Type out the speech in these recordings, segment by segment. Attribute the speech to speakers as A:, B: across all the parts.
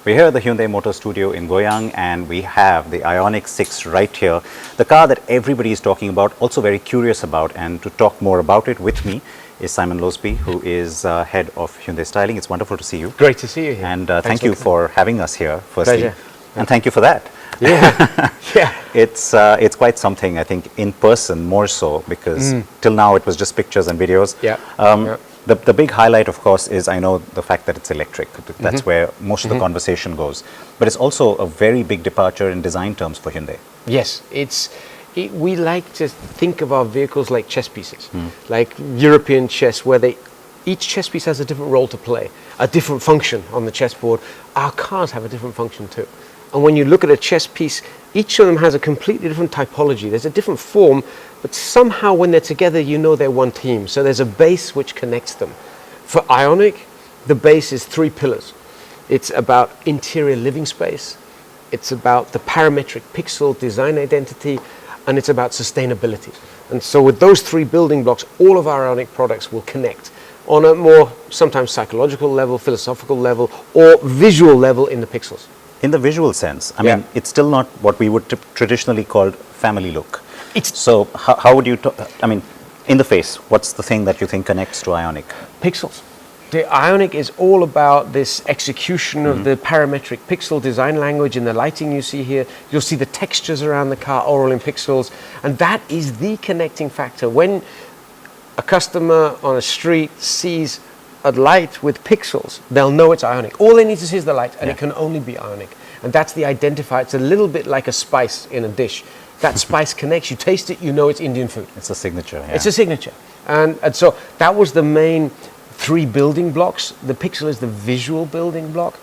A: We're here at the Hyundai Motor Studio in Goyang, and we have the IONIQ 6 right here, the car that everybody is talking about, also very curious about. And to talk more about it with me is Simon Loasby, who is head of Hyundai Styling. It's wonderful to see you.
B: Great to see you here.
A: And thank you for having us here, firstly.
B: Pleasure.
A: And thank you for that.
B: Yeah, yeah.
A: It's quite something, I think, in person more so, because till now it was just pictures and videos.
B: Yeah.
A: The big highlight, of course, is I know the fact that it's electric. That's where most of the conversation goes. But it's also a very big departure in design terms for Hyundai.
B: Yes, we like to think of our vehicles like chess pieces, like European chess, where each chess piece has a different role to play, a different function on the chessboard. Our cars have a different function too. And when you look at a chess piece, each of them has a completely different typology. There's a different form, but somehow when they're together, you know they're one team. So there's a base which connects them. For IONIQ, the base is 3 pillars. It's about interior living space, it's about the parametric pixel design identity, and it's about sustainability. And so with those 3 building blocks, all of our IONIQ products will connect on a more sometimes psychological level, philosophical level, or visual level in the pixels.
A: In the visual sense, I mean, it's still not what we would traditionally call family look. So how would you, I mean, in the face, what's the thing that you think connects to IONIQ?
B: Pixels. The IONIQ is all about this execution of the parametric pixel design language in the lighting you see here. You'll see the textures around the car all in pixels, and that is the connecting factor. When a customer on a street sees a light with pixels, they'll know it's IONIQ. All they need to see is the light, and it can only be IONIQ. And that's the identifier. It's a little bit like a spice in a dish. That spice connects, you taste it, you know it's Indian food.
A: It's a signature. Yeah.
B: It's a signature. And so that was the main 3 building blocks. The pixel is the visual building block.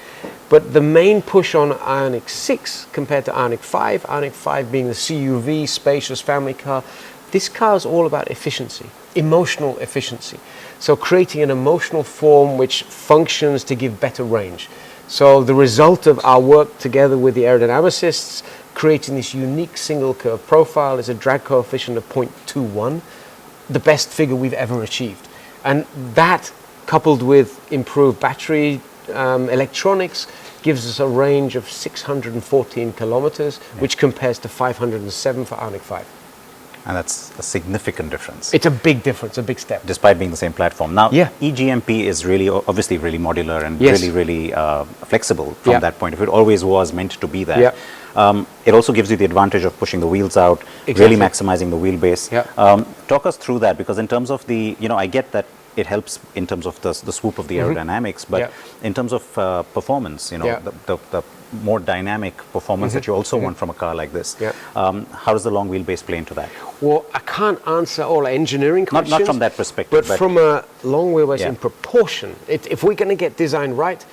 B: But the main push on IONIQ 6 compared to IONIQ 5 being the CUV, spacious family car, this car is all about efficiency, emotional efficiency. So creating an emotional form which functions to give better range. So the result of our work together with the aerodynamicists, creating this unique single curve profile is a drag coefficient of 0.21, the best figure we've ever achieved. And that, coupled with improved battery electronics, gives us a range of 614 kilometers, which compares to 507 for IONIQ 5.
A: And that's a significant difference.
B: It's a big difference, a big step.
A: Despite being the same platform. Now, EGMP is really, obviously really modular and really flexible from that point of view. It always was meant to be that. It also gives you the advantage of pushing the wheels out, really maximizing the wheelbase. Talk us through that, because in terms of the, I get that it helps in terms of the swoop of the aerodynamics, but in terms of performance, the more dynamic performance that you also want from a car like this. How does the long wheelbase play into that?
B: Well, I can't answer all engineering questions.
A: Not from that perspective.
B: But from a long wheelbase in proportion, if we're going to get design right,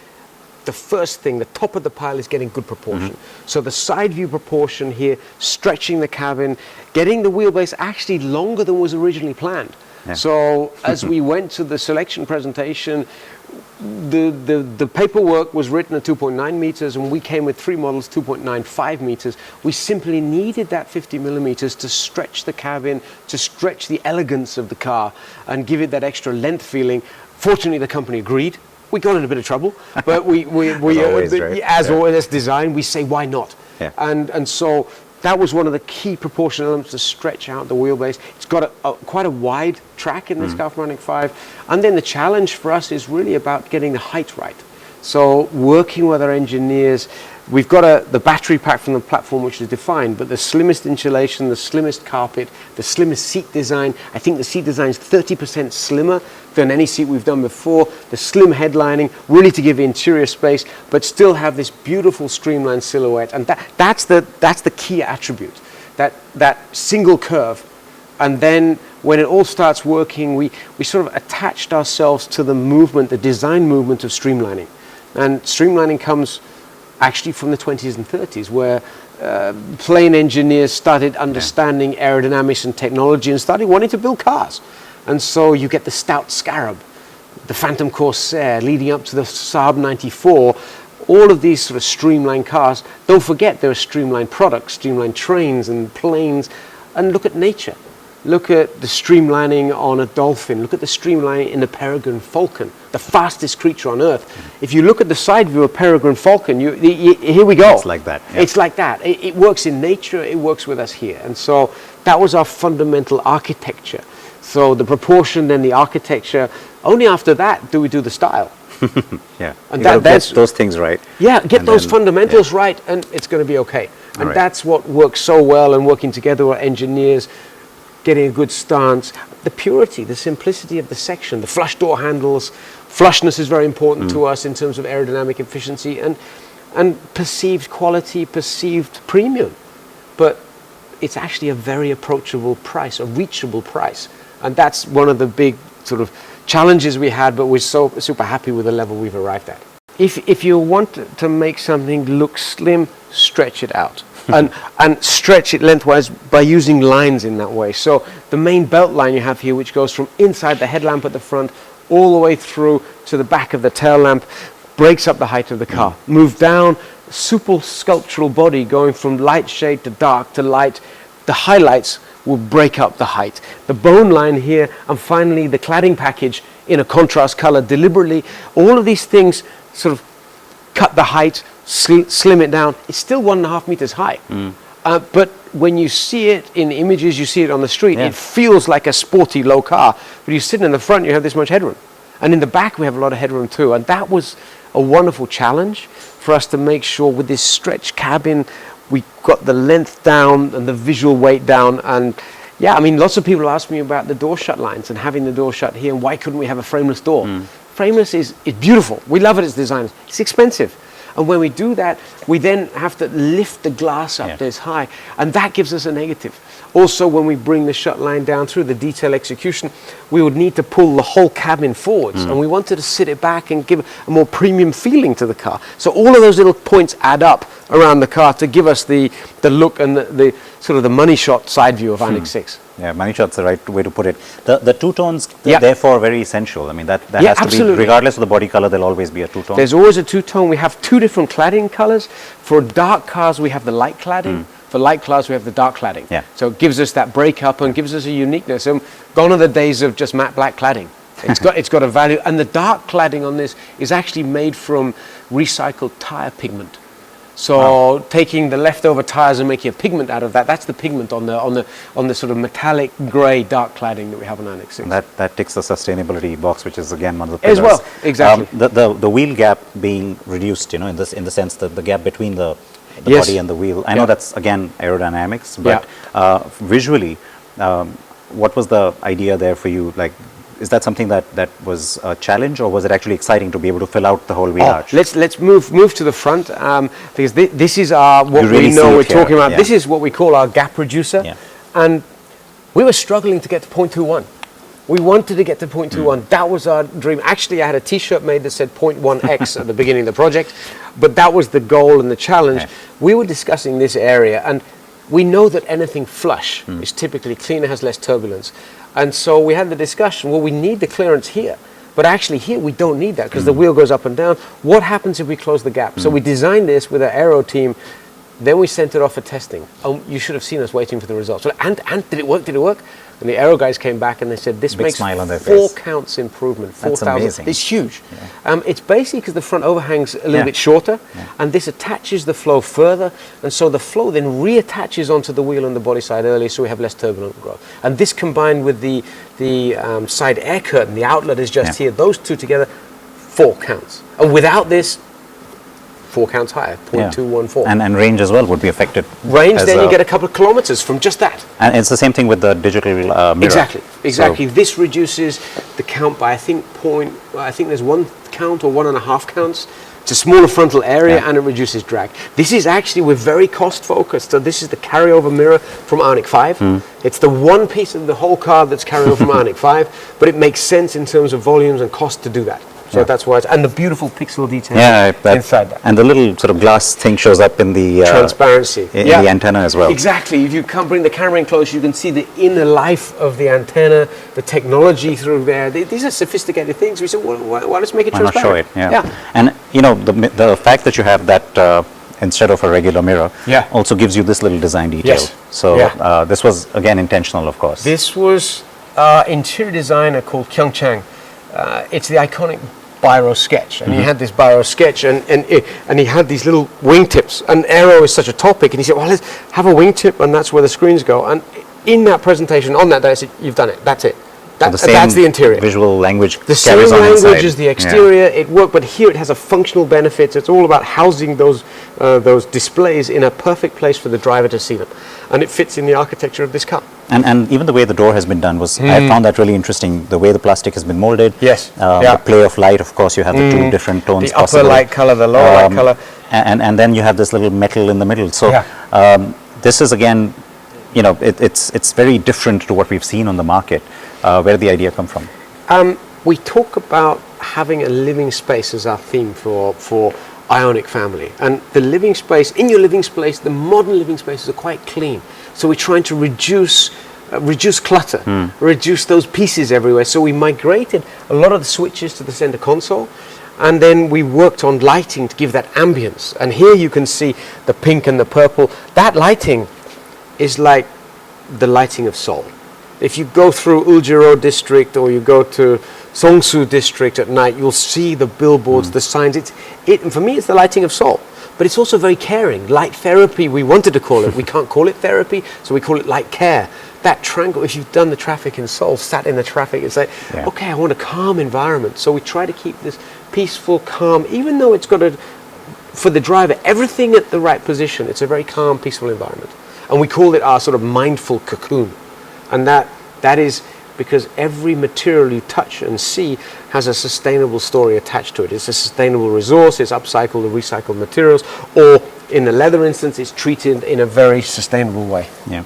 B: the first thing, the top of the pile is getting good proportion. So the side view proportion here, stretching the cabin, getting the wheelbase actually longer than was originally planned. So as we went to the selection presentation, the paperwork was written at 2.9 meters, and we came with 3 models 2.95 meters. We simply needed that 50 millimeters to stretch the cabin, to stretch the elegance of the car and give it that extra length feeling. Fortunately, the company agreed. We got in a bit of trouble, but we as always, as design, we say, why not? And so that was one of the key proportion elements to stretch out the wheelbase. It's got quite a wide track in this car from IONIQ 5. And then the challenge for us is really about getting the height right. So working with our engineers, we've got the battery pack from the platform which is defined, but the slimmest insulation, the slimmest carpet, the slimmest seat design. I think the seat design is 30% slimmer than any seat we've done before. The slim headlining, really to give interior space, but still have this beautiful streamlined silhouette. And that's the key attribute, that single curve. And then when it all starts working, we sort of attached ourselves to the movement, the design movement of streamlining. And streamlining comes actually from the 20s and 30s, where plane engineers started understanding aerodynamics and technology and started wanting to build cars. And so you get the stout Scarab, the Phantom Corsair, leading up to the Saab 94, all of these sort of streamlined cars. Don't forget there are streamlined products, streamlined trains and planes. And look at nature. look at the streamlining on a Dolphin, look at the streamlining in the Peregrine Falcon, the fastest creature on Earth. If you look at the side view of Peregrine Falcon, here we go.
A: It's like that. Yeah.
B: It's like that. It works in nature, it works with us here. And so that was our fundamental architecture. So the proportion, then the architecture. Only after that do we do the style.
A: Yeah,
B: and
A: that's those things right.
B: Yeah, get those fundamentals right, and it's going to be okay. And that's what works so well, and working together with engineers, getting a good stance, the purity, the simplicity of the section, the flush door handles. Flushness is very important to us in terms of aerodynamic efficiency and perceived quality, perceived premium. But it's actually a very approachable price, a reachable price. And that's one of the big sort of challenges we had, but we're so super happy with the level we've arrived at. If you want to make something look slim, stretch it out. and stretch it lengthwise by using lines in that way. So the main belt line you have here, which goes from inside the headlamp at the front all the way through to the back of the tail lamp, breaks up the height of the car. Move down, supple sculptural body going from light shade to dark to light. The highlights will break up the height. The bone line here, and finally the cladding package in a contrast color deliberately. All of these things sort of cut the height, slim it down. It's still 1.5 meters high. But when you see it in images, you see it on the street, it feels like a sporty low car. But you sit in the front, you have this much headroom. And in the back, we have a lot of headroom too. And that was a wonderful challenge for us to make sure with this stretched cabin, we got the length down and the visual weight down. And yeah, I mean, lots of people ask me about the door shut lines and having the door shut here, and why couldn't we have a frameless door? Frameless is beautiful. We love it as designers. It's expensive. And when we do that, we then have to lift the glass up this high, and that gives us a negative. Also, when we bring the shut line down through the detail execution, we would need to pull the whole cabin forwards, and we wanted to sit it back and give a more premium feeling to the car. So all of those little points add up around the car to give us the look and the sort of the money shot side view of IONIQ 6.
A: Yeah, money shot's the right way to put it. The two tones, therefore, very essential. I mean, that has to be, regardless of the body color, there'll always be a two-tone.
B: There's always a two-tone. We have two different cladding colors. For dark cars, we have the light cladding. For light cars, we have the dark cladding.
A: Yeah.
B: So it gives us that breakup and gives us a uniqueness. Gone are the days of just matte black cladding. It's got a value. And the dark cladding on this is actually made from recycled tire pigment. So taking the leftover tires and making a pigment out of that, that's the pigment on the sort of metallic grey dark cladding that we have on IONIQ 6.
A: And that ticks the sustainability box, which is again one of the pillars.
B: As well, exactly.
A: The wheel gap being reduced, in the sense that the gap between the body and the wheel. I know that's again aerodynamics, but visually, what was the idea there for you? Like, is that something that was a challenge, or was it actually exciting to be able to fill out the whole wheel arch?
B: Let's move to the front, because this is our what we know we're talking about. This is what we call our gap reducer, and we were struggling to get to 0.21. We wanted to get to 0.21. That was our dream. Actually, I had a T-shirt made that said 0.1x at the beginning of the project, but that was the goal and the challenge. We were discussing this area, and we know that anything flush is typically cleaner, has less turbulence. And so we had the discussion, well, we need the clearance here. But actually here we don't need that because the wheel goes up and down. What happens if we close the gap? So we designed this with our aero team. Then we sent it off for testing. You should have seen us waiting for the results. So, and did it work? Did it work? And the aero guys came back and they said, this makes 4 counts improvement, 4,000. It's huge. It's basically because the front overhang's a little bit shorter, and this attaches the flow further, and so the flow then reattaches onto the wheel and the body side early, so we have less turbulent growth. And this combined with the side air curtain, the outlet is just here, those two together, 4 counts. And without this, 4 counts higher, 0.214.
A: And range as well would be affected.
B: Range, then you get a couple of kilometers from just that.
A: And it's the same thing with the digital mirror.
B: Exactly. So this reduces the count by, I think there's 1 count or 1.5 counts. It's a smaller frontal area and it reduces drag. This is actually, we're very cost focused. So this is the carryover mirror from IONIQ 5. It's the one piece of the whole car that's carryover from IONIQ 5, but it makes sense in terms of volumes and cost to do that. So that's why and the beautiful pixel detail inside that. And
A: the little sort of glass thing shows up in the
B: transparency
A: in the antenna as well.
B: Exactly. If you come bring the camera in close, you can see the inner life of the antenna, the technology through there. These are sophisticated things. We said, well, why let's make it transparent?
A: Why not show it? And the fact that you have that instead of a regular mirror, also gives you this little design detail. So this was again intentional, of course.
B: This was interior designer called Kyung Chang. It's the iconic biro sketch, and he had this biro sketch, and he had these little wingtips. And aero is such a topic, and he said, well, let's have a wingtip, and that's where the screens go. And in that presentation, on that day, I said, you've done it. That's it. That's the interior.
A: Visual language.
B: The same language as the exterior. It worked, but here it has a functional benefit. It's all about housing those displays in a perfect place for the driver to see them, and it fits in the architecture of this car.
A: And even the way the door has been done was, I found that really interesting. The way the plastic has been molded.
B: Yes.
A: The play of light. Of course, you have the two different tones.
B: The upper light color, the lower light color,
A: and then you have this little metal in the middle. So this is again, you know, it's very different to what we've seen on the market. Where did the idea come from?
B: We talk about having a living space as our theme for IONIQ family, and the living space, in your living space, the modern living spaces are quite clean. So we're trying to reduce clutter, reduce those pieces everywhere. So we migrated a lot of the switches to the center console, and then we worked on lighting to give that ambience. And here you can see the pink and the purple. That lighting is like the lighting of Seoul. If you go through Uljiro district or you go to Seongsu district at night, you'll see the billboards, the signs. And for me, it's the lighting of Seoul. But it's also very caring. Light therapy, we wanted to call it. We can't call it therapy, so we call it light care. That triangle, if you've done the traffic in Seoul, sat in the traffic, it's like, okay, I want a calm environment. So we try to keep this peaceful, calm, even though it's got for the driver, everything at the right position. It's a very calm, peaceful environment. And we call it our sort of mindful cocoon. And that is because every material you touch and see has a sustainable story attached to it. It's a sustainable resource, it's upcycled or recycled materials, or in the leather instance, it's treated in a very sustainable way.
A: Yeah.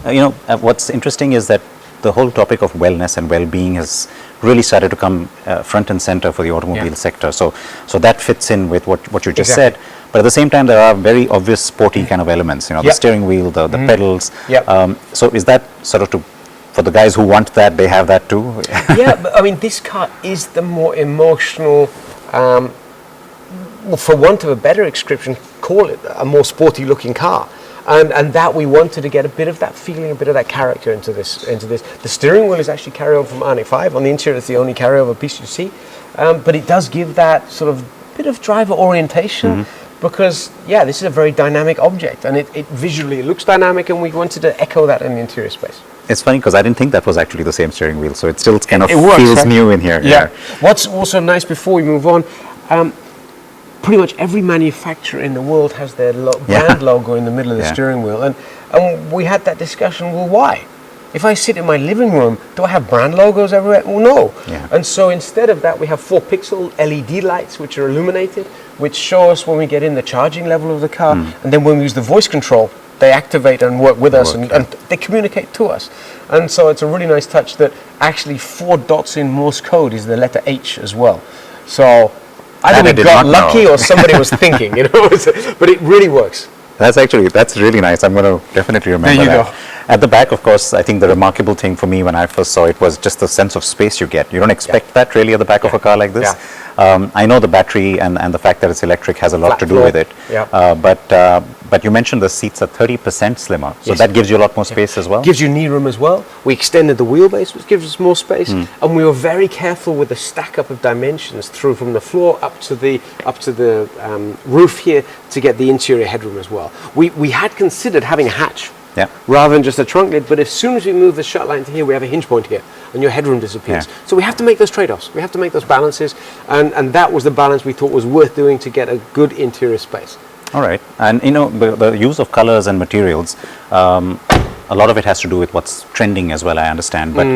A: You know, what's interesting is that the whole topic of wellness and well-being has really started to come front and center for the automobile sector. So that fits in with what you just said. But at the same time, there are very obvious sporty kind of elements. You know, the steering wheel, the pedals. So is that sort of for the guys who want that, they have that too?
B: Yeah, but I mean, this car is the more emotional, well, for want of a better description, call it a more sporty looking car. And that we wanted to get a bit of that feeling, a bit of that character into this. The steering wheel is actually carryover from IONIQ 5. On the interior, it's the only carryover piece you see. But it does give that sort of bit of driver orientation because, this is a very dynamic object. And it visually looks dynamic, and we wanted to echo that in the interior space.
A: It's funny because I didn't think that was actually the same steering wheel. So it still kind of
B: works,
A: feels
B: right?
A: new in here.
B: Yeah. What's also nice before we move on, pretty much every manufacturer in the world has their brand logo in the middle of the steering wheel. And we had that discussion, well, why? If I sit in my living room, do I have brand logos everywhere? Well, no. And so instead of that, we have 4-pixel LED lights which are illuminated, which show us when we get in the charging level of the car. And then when we use the voice control, they activate and work with us, and they communicate to us. And so it's a really nice touch that actually 4 dots in Morse code is the letter H as well. So either we got lucky or somebody was thinking, you know, but it really works.
A: That's really nice. I'm going to definitely remember that. Go. At the back, of course, I think the remarkable thing for me when I first saw it was just the sense of space you get. You don't expect that really at the back of a car like this. I know the battery and the fact that it's electric has a lot to do with it. But you mentioned the seats are 30% slimmer, so that gives you a lot more space as well.
B: Gives you knee room as well. We extended the wheelbase, which gives us more space, and we were very careful with the stack up of dimensions through from the floor up to the roof here to get the interior headroom as well. We had considered having a hatch. Rather than just a trunk lid, but as soon as we move the shut line to here, we have a hinge point here, and your headroom disappears. So we have to make those trade-offs. We have to make those balances, and that was the balance we thought was worth doing to get a good interior space.
A: All right, and you know, the use of colors and materials, a lot of it has to do with what's trending as well, I understand, but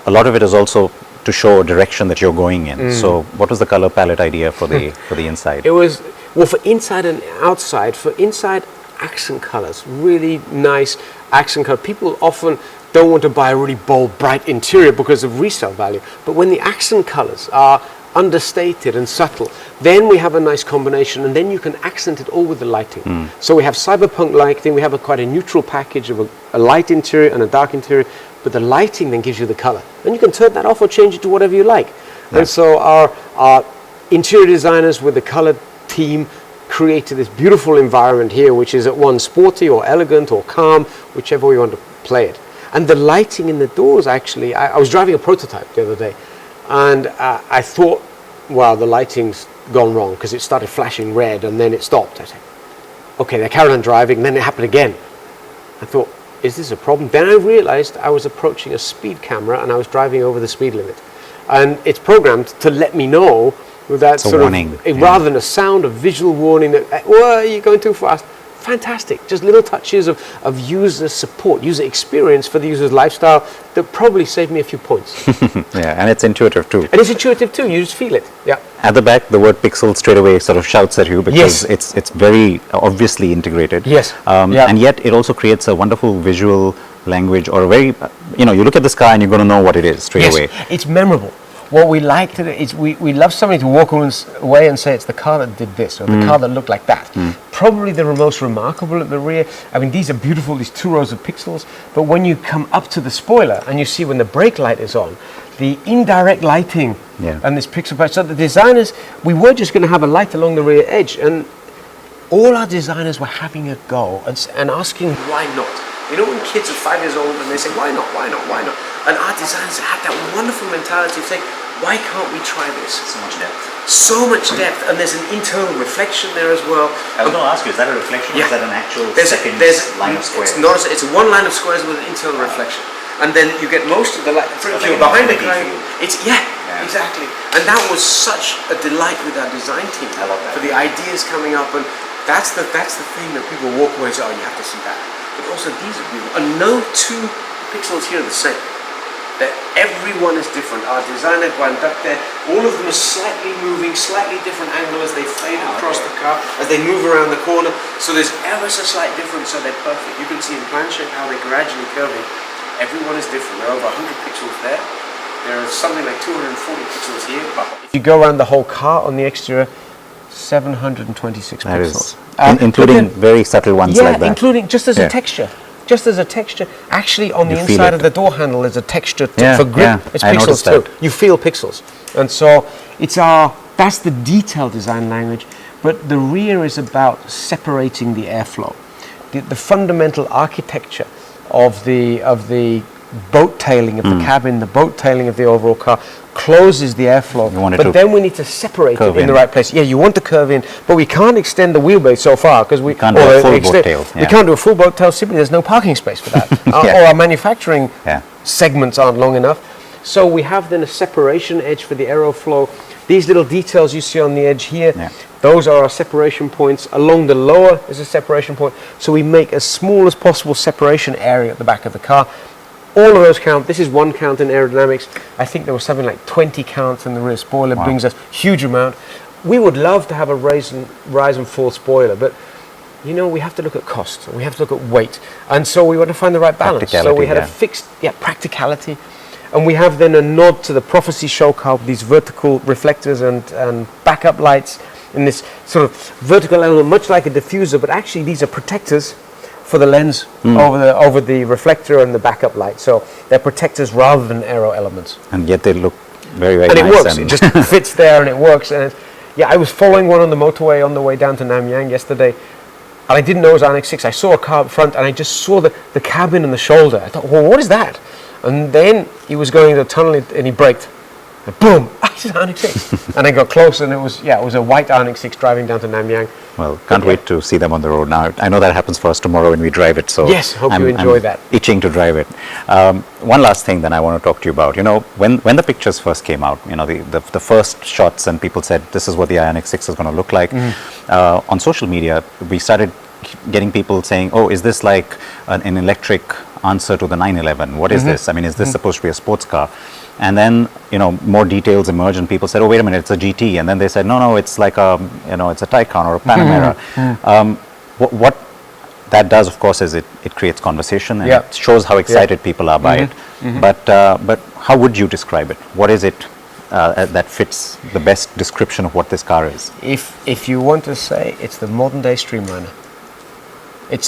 A: a lot of it is also to show a direction that you're going in. So what was the color palette idea for the inside?
B: It was, well, for inside and outside. For inside, accent colors, really nice accent color. People often don't want to buy a really bold, bright interior because of resale value, but when the accent colors are understated and subtle, then we have a nice combination, and then you can accent it all with the lighting. So we have cyberpunk lighting, we have quite a neutral package of a light interior and a dark interior, but the lighting then gives you the color, and you can turn that off or change it to whatever you like. And so our interior designers with the color team created this beautiful environment here, which is at once sporty or elegant or calm, whichever way you want to play it. And the lighting in the doors, actually, I was driving a prototype the other day, and I thought, wow, the lighting's gone wrong, because it started flashing red and then it stopped. I said, okay, they carried on driving, and then it happened again. I thought, is this a problem? Then I realized I was approaching a speed camera and I was driving over the speed limit. And it's programmed to let me know with that sort of, rather than a sound, a visual warning that, well, you're going too fast. Fantastic. Just little touches of user support, user experience for the user's lifestyle that probably saved me a few points.
A: Yeah, and it's intuitive too.
B: And it's intuitive too. You just feel it. Yeah.
A: At the back, the word Pixel straight away sort of shouts at you, because it's very obviously integrated.
B: Yes.
A: And yet it also creates a wonderful visual language, or a very, you look at this car and you're going to know what it is straight away.
B: It's memorable. What we like to do is we love somebody to walk away and say it's the car that did this, or the car that looked like that. Probably the most remarkable at the rear. I mean, these are beautiful, these 2 rows of pixels, but when you come up to the spoiler and you see when the brake light is on, the indirect lighting and this pixel patch. So the designers, we were just going to have a light along the rear edge, and all our designers were having a go and asking why not. You know, when kids are 5 years old and they say, why not, why not, why not? And our designers had that wonderful mentality of saying, why can't we try this?
A: So much depth.
B: So much depth, and there's an internal reflection there as well.
A: I was going to ask you, is that a reflection, or is that an actual second line of squares?
B: It's one line of squares with an internal reflection. And then you get most of the light. If you're behind the car, exactly. And that was such a delight with our design team.
A: I love that.
B: For the ideas coming up, and that's the thing that people walk away and say, oh, you have to see that. But also these are beautiful. And no 2 pixels here are the same. That everyone is different. Our designer wound up there. All of them are slightly moving, slightly different angle as they fade across the car, as they move around the corner. So there's ever so slight difference, so they're perfect. You can see in plan shape how they're gradually curving. Everyone is different. There are over 100 pixels there. There are something like 240 pixels here. But if you go around the whole car on the exterior, 726
A: that
B: pixels.
A: Including very subtle ones like that.
B: Yeah, including just as a texture. Just as a texture. Actually, on the inside of the door handle, there's a texture for grip. It's pixels too. You feel pixels. And so that's the detailed design language. But the rear is about separating the airflow. The fundamental architecture of the boat tailing of the cabin, the boat tailing of the overall car, closes the airflow, but then we need to separate it in the right place. Yeah, you want to curve in, but we can't extend the wheelbase so far because we
A: can't do a full boat tail.
B: We can't do a full boat tail simply. There's no parking space for that, or our manufacturing segments aren't long enough. So we have then a separation edge for the aeroflow. These little details you see on the edge here, those are our separation points. Along the lower is a separation point. So we make as small as possible separation area at the back of the car. All of those count. This is one count in aerodynamics. I think there was something like 20 counts in the rear spoiler. Brings us huge amount. We would love to have a rise and fall spoiler, but we have to look at cost. We have to look at weight, and so we want to find the right balance. So we had a fixed practicality, and we have then a nod to the Prophecy show car with these vertical reflectors and backup lights in this sort of vertical element, much like a diffuser, but actually these are protectors for the lens over the reflector and the backup light. So they're protectors rather than aero elements.
A: And yet they look very, very
B: nice.
A: And
B: it works. It just fits there and it works. And I was following one on the motorway on the way down to Nanyang yesterday, and I didn't know it was IONIQ 6. I saw a car up front and I just saw the cabin and the shoulder. I thought, well, what is that? And then he was going into the tunnel and he braked. And boom! It's IONIQ 6. And I got close and it was a white IONIQ 6 driving down to Nanyang.
A: Well, can't wait to see them on the road now. I know that happens for us tomorrow when we drive it. So
B: yes, hope you enjoy that.
A: Itching to drive it. One last thing that I want to talk to you about. When the pictures first came out, the first shots, and people said this is what the IONIQ 6 is going to look like. On social media, we started getting people saying, "Oh, is this like an electric answer to the 911? What is this? I mean, is this supposed to be a sports car?" And then, more details emerged and people said, oh, wait a minute, it's a GT. And then they said, no, it's like it's a Taycan or a Panamera. What that does, of course, is it creates conversation and it shows how excited people are by it. But how would you describe it? What is it that fits the best description of what this car is?
B: If you want to say, it's the modern day Streamliner.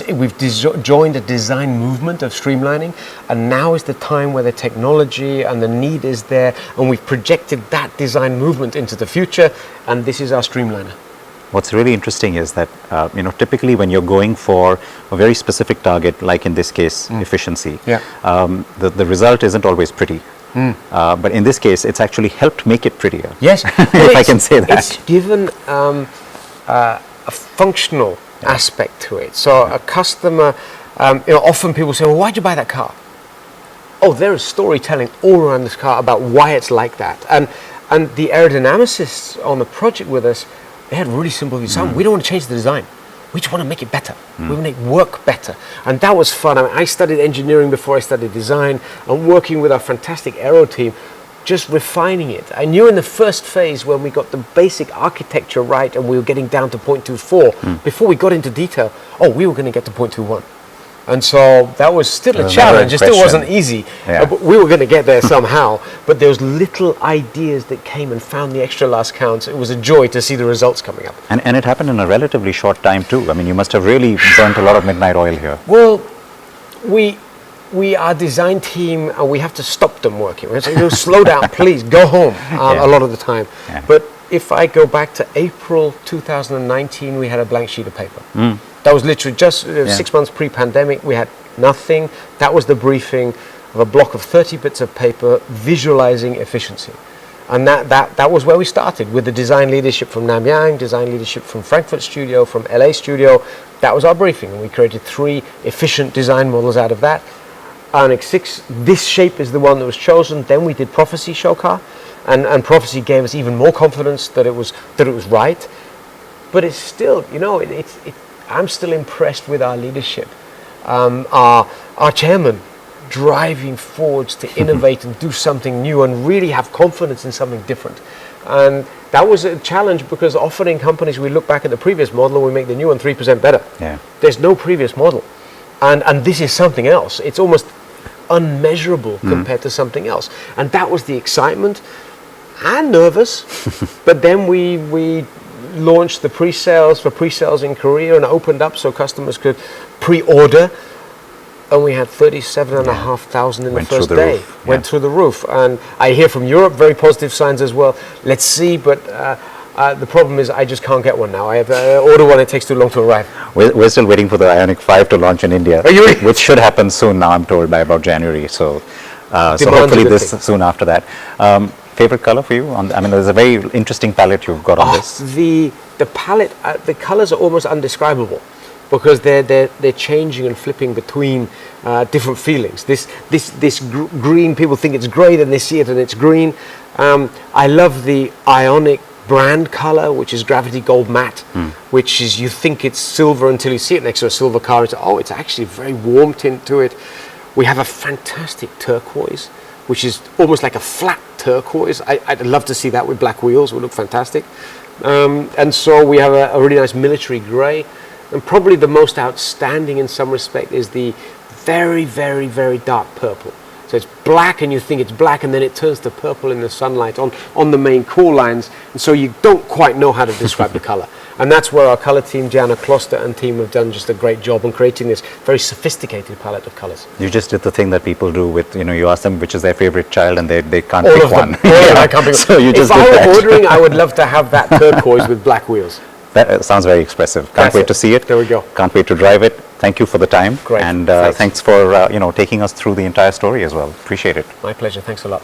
B: We've joined a design movement of streamlining, and now is the time where the technology and the need is there, and we've projected that design movement into the future, and this is our Streamliner.
A: What's really interesting is that, typically when you're going for a very specific target, like in this case, efficiency, the result isn't always pretty. But in this case, it's actually helped make it prettier.
B: Yes,
A: if I can say that.
B: It's given a functional aspect to it. So a customer, often people say, well, why'd you buy that car? Oh, there is storytelling all around this car about why it's like that. And the aerodynamicists on the project with us, they had really simple views. We don't want to change the design. We just want to make it better. We want to make it work better. And that was fun. I mean, I studied engineering before I studied design, and working with our fantastic aero team, just refining it. I knew in the first phase when we got the basic architecture right and we were getting down to 0.24, before we got into detail, we were going to get to 0.21. And so that was still a challenge. It still wasn't easy, but we were going to get there somehow. But those little ideas that came and found the extra last counts, it was a joy to see the results coming up.
A: And it happened in a relatively short time too. I mean, you must have really burnt a lot of midnight oil here.
B: Well, we are design team, and we have to stop them working. We say, slow down, please, go home a lot of the time. But if I go back to April 2019, we had a blank sheet of paper. That was literally just 6 months pre-pandemic. We had nothing. That was the briefing of a block of 30 bits of paper visualizing efficiency. And that was where we started, with the design leadership from Namyang, design leadership from Frankfurt Studio, from LA Studio. That was our briefing, and we created 3 efficient design models out of that. IONIQ 6, this shape is the one that was chosen. Then we did Prophecy show car, and Prophecy gave us even more confidence that it was right. But it's still, I'm still impressed with our leadership. Our chairman driving forwards to innovate and do something new and really have confidence in something different. And that was a challenge, because often in companies we look back at the previous model and we make the new one 3% better. There's no previous model. And this is something else. It's almost unmeasurable compared to something else. And that was the excitement and nervous. But then we launched the pre-sales in Korea and opened up so customers could pre-order. And we had 37,500 in the first day. Went through the roof. And I hear from Europe very positive signs as well. Let's see, but the problem is I just can't get one now. I have to order one, it takes too long to arrive.
A: We're still waiting for the IONIQ 5 to launch in India, which should happen soon now, I'm told, by about January. So hopefully this soon after that. Favorite color for you? There's a very interesting palette you've got on this.
B: The palette, the colors are almost undescribable, because they're changing and flipping between different feelings. This green, people think it's gray, then they see it and it's green. I love the IONIQ brand color, which is gravity gold matte, which is, you think it's silver until you see it next to a silver car. It's actually a very warm tint to it. We have a fantastic turquoise, which is almost like a flat turquoise. I'd love to see that with black wheels. It would look fantastic. And so we have a really nice military gray. And probably the most outstanding in some respect is the very, very, very dark purple. So it's black and you think it's black, and then it turns to purple in the sunlight on the main core lines. And so you don't quite know how to describe the color. And that's where our color team, Gianna Kloster and team, have done just a great job on creating this very sophisticated palette of colors.
A: You just did the thing that people do with, you ask them which is their favorite child and they can't pick one.
B: I can't pick one.
A: So you just
B: if I were ordering, I would love to have that turquoise with black wheels.
A: That sounds very expressive. Can't wait to see it.
B: There we go.
A: Can't wait to drive it. Thank you for the time.
B: Great.
A: And thanks for taking us through the entire story as well. Appreciate it.
B: My pleasure. Thanks a lot.